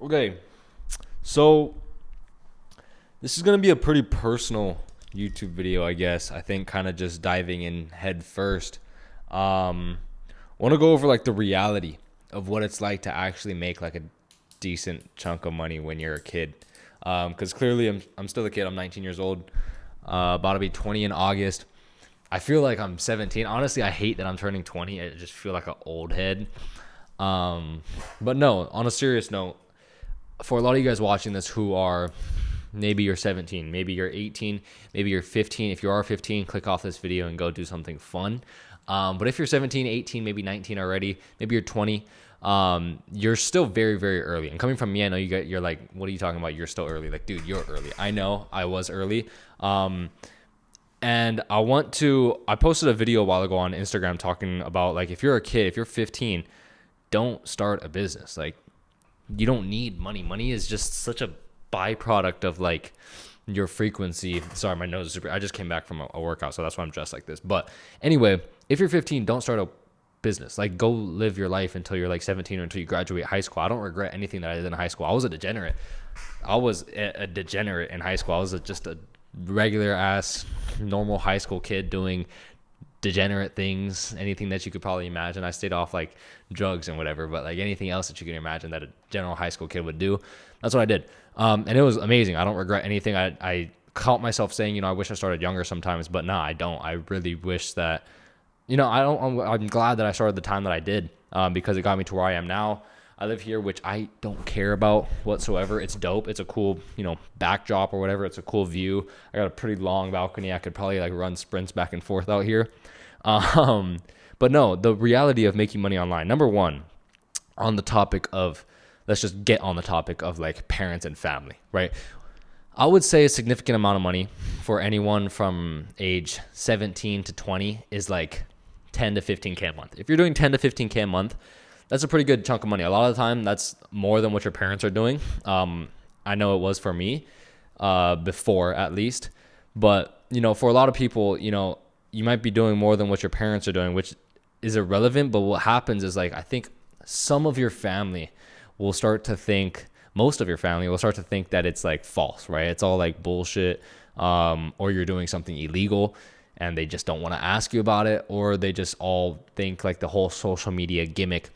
Okay, so this is gonna be a pretty personal YouTube video, I guess. I think kind of just diving in head first. Want to go over like the reality of what it's like to actually make like a decent chunk of money when you're a kid. Because clearly I'm still a kid. I'm 19 years old. About to be 20 in August. I feel like I'm 17. Honestly, I hate that I'm turning 20. I just feel like an old head. But no, on a serious note, for a lot of you guys watching this who are maybe you're 17, maybe you're 18, maybe you're 15. If you are 15, click off this video and go do something fun. But if you're 17, 18, maybe 19 already, maybe you're 20, you're still very, very early. And coming from me, I know you're like, what are you talking about? You're still early. Like, dude, you're early. I know I was early. And I posted a video a while ago on Instagram talking about like, if you're a kid, if you're 15, don't start a business. Like, you don't need money. Money is just such a byproduct of like your frequency. Sorry, my nose is super. I just came back from a workout, so that's why I'm dressed like this. But anyway, if you're 15, don't start a business. Like, go live your life until you're like 17 or until you graduate high school. I don't regret anything that I did in high school. I was a degenerate. I was a degenerate in high school. I was just a regular ass normal high school kid doing degenerate things, anything that you could probably imagine. I stayed off like drugs and whatever, but like anything else that you can imagine that a general high school kid would do, that's what I did. And it was amazing. I don't regret anything. I caught myself saying, I wish I started younger sometimes, but nah, I don't. I really wish that, I'm glad that I started the time that I did, because it got me to where I am now. I live here, which I don't care about whatsoever. It's dope. It's a cool, backdrop or whatever. It's a cool view. I got a pretty long balcony. I could probably like run sprints back and forth out here. But no, the reality of making money online. Number one, let's just get on the topic of like parents and family, right? I would say a significant amount of money for anyone from age 17 to 20 is like 10 to 15K a month. If you're doing 10 to 15K a month, that's a pretty good chunk of money. A lot of the time, that's more than what your parents are doing. I know it was for me, before at least. But, for a lot of people, you might be doing more than what your parents are doing, which is irrelevant. But what happens is like, I think some of your family will start to think, most of your family will start to think that it's like false, right? It's all like bullshit, or you're doing something illegal and they just don't want to ask you about it, or they just all think like the whole social media gimmick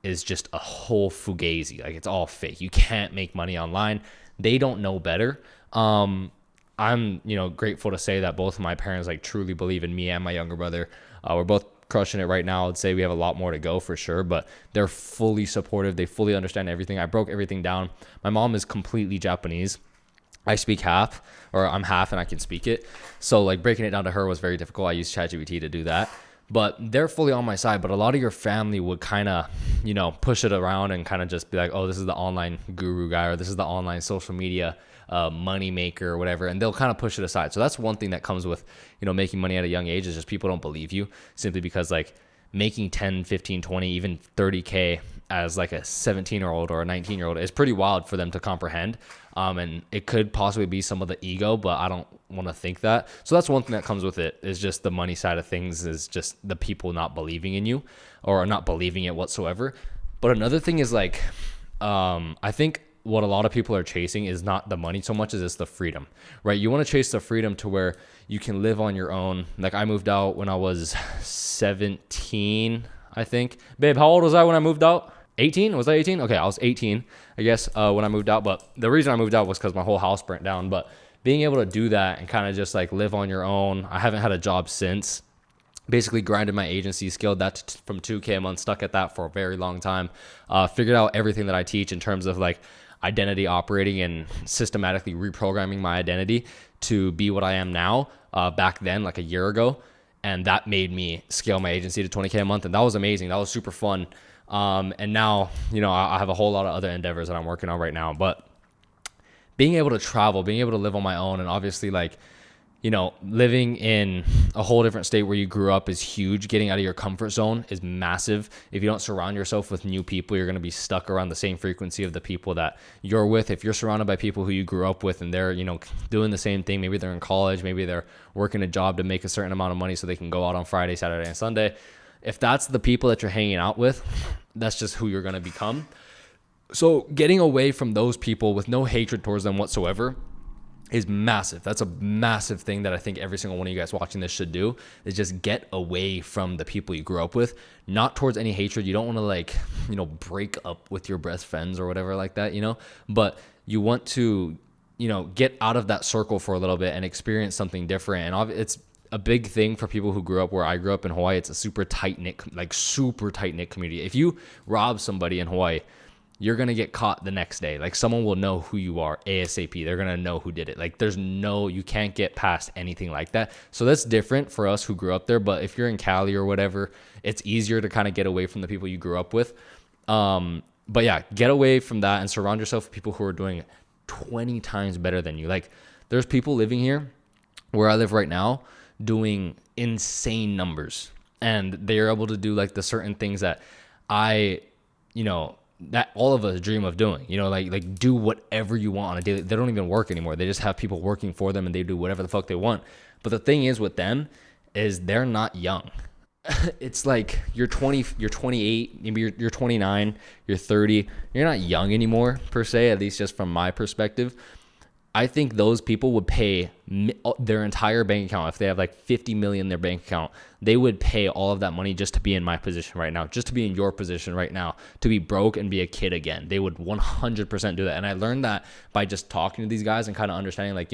is just a whole fugazi. Like, it's all fake. You can't make money online. They don't know better. I'm, grateful to say that both of my parents like truly believe in me and my younger brother. We're both crushing it right now. I'd say we have a lot more to go for sure, but they're fully supportive. They fully understand everything. I broke everything down. My mom is completely Japanese. I speak half, or I'm half and I can speak it. So like breaking it down to her was very difficult. I used ChatGPT to do that. But they're fully on my side. But a lot of your family would kind of, push it around and kind of just be like, oh, this is the online guru guy, or this is the online social media money maker or whatever. And they'll kind of push it aside. So that's one thing that comes with, making money at a young age, is just people don't believe you, simply because like making 10, 15, 20, even 30K as like a 17-year-old or a 19-year-old is pretty wild for them to comprehend. And it could possibly be some of the ego, but I don't want to think that. So that's one thing that comes with it, is just the money side of things, is just the people not believing in you or not believing it whatsoever. But another thing is like, I think what a lot of people are chasing is not the money so much as it's the freedom, right? You want to chase the freedom to where you can live on your own. Like, I moved out when I was 17, I think. Babe, how old was I when I moved out? 18? Was I 18? Okay, I was 18, I guess, when I moved out. But the reason I moved out was because my whole house burnt down. But being able to do that and kind of just like live on your own. I haven't had a job since. Basically grinded my agency, scaled that from 2K a month, stuck at that for a very long time. Figured out everything that I teach in terms of like identity operating and systematically reprogramming my identity to be what I am now, back then, like a year ago. And that made me scale my agency to 20K a month. And that was amazing. That was super fun. And now, I have a whole lot of other endeavors that I'm working on right now. But being able to travel, being able to live on my own, and obviously like, living in a whole different state where you grew up is huge. Getting out of your comfort zone is massive. If you don't surround yourself with new people, you're going to be stuck around the same frequency of the people that you're with. If you're surrounded by people who you grew up with and they're, doing the same thing, maybe they're in college, maybe they're working a job to make a certain amount of money so they can go out on Friday, Saturday, and Sunday. If that's the people that you're hanging out with, that's just who you're going to become. So getting away from those people with no hatred towards them whatsoever is massive. That's a massive thing that I think every single one of you guys watching this should do, is just get away from the people you grew up with, not towards any hatred. You don't want to like, break up with your best friends or whatever like that, but you want to, get out of that circle for a little bit and experience something different. And it's a big thing for people who grew up where I grew up in Hawaii. It's a super tight knit community. If you rob somebody in Hawaii, you're going to get caught the next day. Like, someone will know who you are ASAP. They're going to know who did it. Like, you can't get past anything like that. So that's different for us who grew up there. But if you're in Cali or whatever, it's easier to kind of get away from the people you grew up with. But yeah, get away from that and surround yourself with people who are doing 20 times better than you. Like, there's people living here where I live right now doing insane numbers. And they're able to do like the certain things that that all of us dream of doing, like do whatever you want on a daily. They don't even work anymore. They just have people working for them and they do whatever the fuck they want. But the thing is with them is they're not young. It's like you're 20, you're 28, maybe you're 29, you're 30. You're not young anymore per se, at least just from my perspective. I think those people would pay their entire bank account. If they have like 50 million in their bank account, they would pay all of that money just to be in my position right now, just to be in your position right now, to be broke and be a kid again. They would 100% do that. And I learned that by just talking to these guys and kind of understanding, like,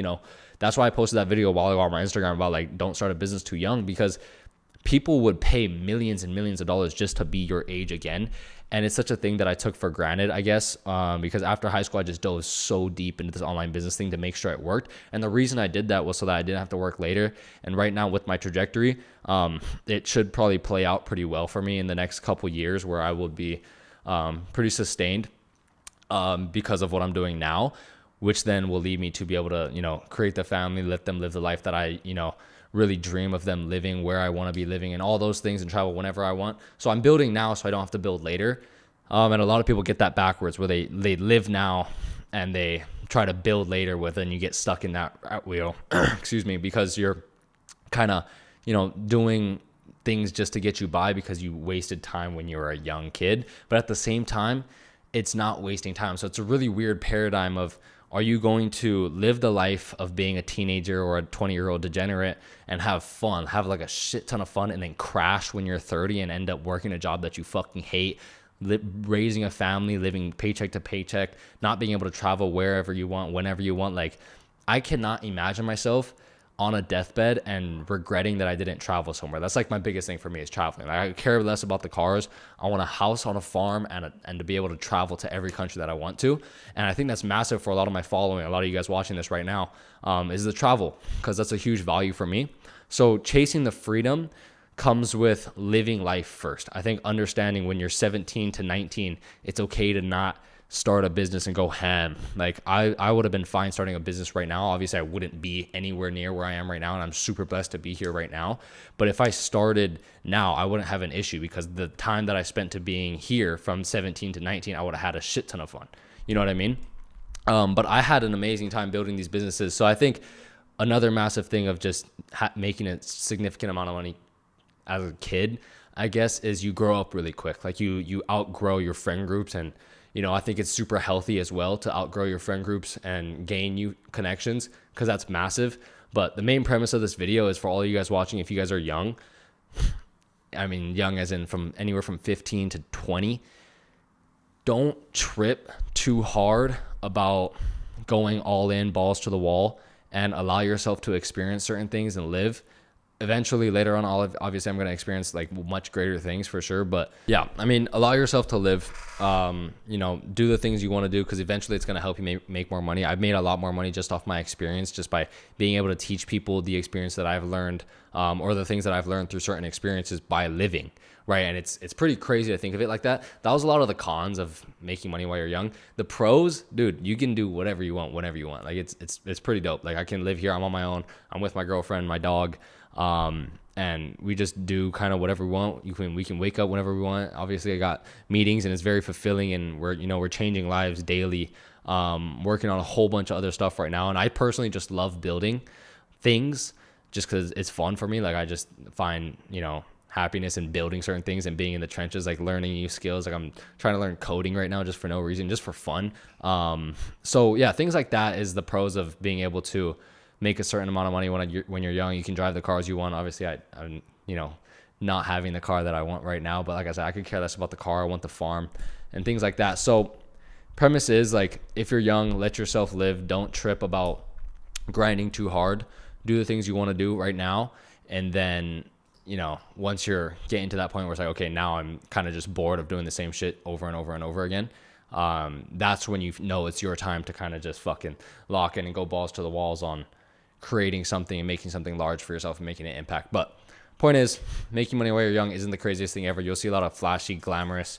that's why I posted that video a while ago on my Instagram about like, don't start a business too young, because people would pay millions and millions of dollars just to be your age again. And it's such a thing that I took for granted, I guess, because after high school, I just dove so deep into this online business thing to make sure it worked. And the reason I did that was so that I didn't have to work later. And right now with my trajectory, it should probably play out pretty well for me in the next couple years, where I will be pretty sustained because of what I'm doing now, which then will lead me to be able to, create the family, let them live the life that I, really dream of them living, where I want to be living, and all those things, and travel whenever I want. So I'm building now so I don't have to build later. And a lot of people get that backwards, where they live now and they try to build later with, and you get stuck in that wheel, excuse me, because you're kind of, doing things just to get you by because you wasted time when you were a young kid. But at the same time, it's not wasting time. So it's a really weird paradigm of, are you going to live the life of being a teenager or a 20-year-old degenerate and have fun, have like a shit ton of fun, and then crash when you're 30 and end up working a job that you fucking hate, raising a family, living paycheck to paycheck, not being able to travel wherever you want, whenever you want? Like, I cannot imagine myself on a deathbed and regretting that I didn't travel somewhere. That's like my biggest thing for me, is traveling. Like, I care less about the cars. I want a house on a farm and to be able to travel to every country that I want to. And I think that's massive for a lot of my following, a lot of you guys watching this right now, is the travel, because that's a huge value for me. So chasing the freedom comes with living life first. I think understanding when you're 17 to 19, it's okay to not start a business and go ham. Like, I would have been fine starting a business right now. Obviously, I wouldn't be anywhere near where I am right now, and I'm super blessed to be here right now. But if I started now, I wouldn't have an issue, because the time that I spent to being here from 17 to 19, I would have had a shit ton of fun. You know what I mean? But I had an amazing time building these businesses. So I think another massive thing of just making a significant amount of money as a kid, I guess, is you grow up really quick. Like, you outgrow your friend groups, and I think it's super healthy as well to outgrow your friend groups and gain new connections, because that's massive. But the main premise of this video is for all you guys watching, if you guys are young, I mean, young as in from anywhere from 15 to 20, don't trip too hard about going all in, balls to the wall, and allow yourself to experience certain things and live. Eventually, later on, obviously, I'm going to experience like much greater things for sure. But yeah, I mean, allow yourself to live, do the things you want to do, because eventually it's going to help you make more money. I've made a lot more money just off my experience, just by being able to teach people the experience that I've learned, or the things that I've learned through certain experiences by living, right? And it's pretty crazy to think of it like that. That was a lot of the cons of making money while you're young. The pros, dude, you can do whatever you want, whenever you want. Like, it's pretty dope. Like, I can live here. I'm on my own. I'm with my girlfriend, my dog. And we just do kind of whatever we want. We can wake up whenever we want. Obviously, I got meetings, and it's very fulfilling, and we're changing lives daily, working on a whole bunch of other stuff right now. And I personally just love building things just because it's fun for me. Like, I just find, happiness in building certain things and being in the trenches, like learning new skills. Like I'm trying to learn coding right now just for no reason, just for fun. So yeah, things like that is the pros of being able to make a certain amount of money when you're young. You can drive the cars you want. Obviously, I'm not having the car that I want right now, but like I said, I could care less about the car. I want the farm and things like that. So premise is, like, if you're young, let yourself live. Don't trip about grinding too hard. Do the things you want to do right now, and then once you're getting to that point where it's like, okay, now I'm kind of just bored of doing the same shit over and over and over again, that's when it's your time to kind of just fucking lock in and go balls to the walls on creating something and making something large for yourself and making an impact. But point is, making money while you're young isn't the craziest thing ever. You'll see a lot of flashy, glamorous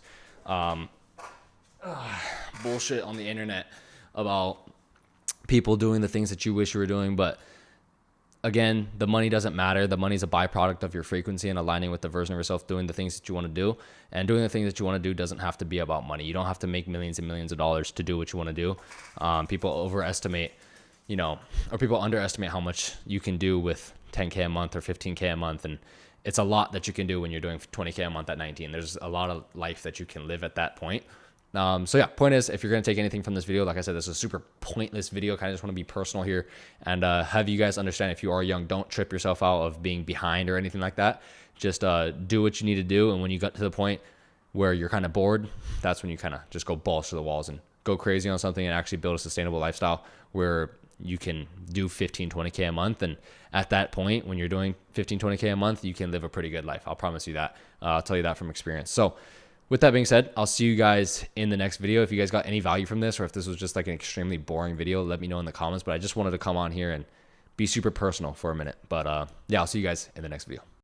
bullshit on the internet about people doing the things that you wish you were doing, but again, the money doesn't matter. The money's a byproduct of your frequency and aligning with the version of yourself doing the things that you want to do. And doing the things that you want to do doesn't have to be about money. You don't have to make millions and millions of dollars to do what you want to do. People overestimate, or people underestimate how much you can do with 10K a month or 15K a month. And it's a lot that you can do when you're doing 20K a month at 19. There's a lot of life that you can live at that point. So yeah, point is, if you're going to take anything from this video, like I said, this is a super pointless video. Kind of just want to be personal here and have you guys understand, if you are young, don't trip yourself out of being behind or anything like that. Just do what you need to do. And when you get to the point where you're kind of bored, that's when you kind of just go balls to the walls and go crazy on something and actually build a sustainable lifestyle where you can do 15, 20K a month. And at that point, when you're doing 15, 20K a month, you can live a pretty good life. I'll promise you that. I'll tell you that from experience. So with that being said, I'll see you guys in the next video. If you guys got any value from this, or if this was just like an extremely boring video, let me know in the comments. But I just wanted to come on here and be super personal for a minute. But yeah, I'll see you guys in the next video.